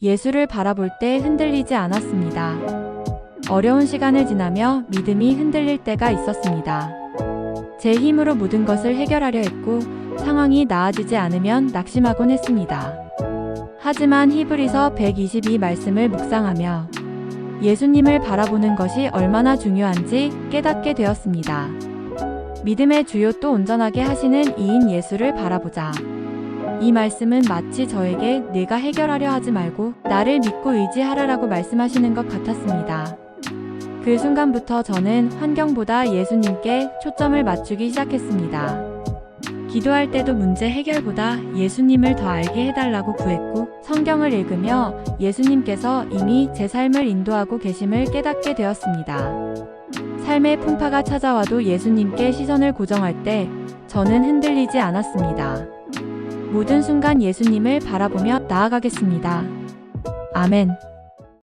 예수를 바라볼 때 흔들리지 않았습니다. 어려운 시간을 지나며 믿음이 흔들릴 때가 있었습니다. 제 힘으로 모든 것을 해결하려 했고 상황이 나아지지 않으면 낙심하곤 했습니다. 하지만 히브리서 122 말씀을 묵상하며 예수님을 바라보는 것이 얼마나 중요한지 깨닫게 되었습니다. 믿음의 주요 또 온전하게 하시는 이인 예수를 바라보자. 이 말씀은 마치 저에게 내가 해결하려 하지 말고 나를 믿고 의지하라라고 말씀하시는 것 같았습니다. 그 순간부터 저는 환경보다 예수님께 초점을 맞추기 시작했습니다. 기도할 때도 문제 해결보다 예수님을 더 알게 해달라고 구했고 성경을 읽으며 예수님께서 이미 제 삶을 인도하고 계심을 깨닫게 되었습니다. 삶의 풍파가 찾아와도 예수님께 시선을 고정할 때 저는 흔들리지 않았습니다. 모든 순간 예수님을 바라보며 나아가겠습니다. 아멘.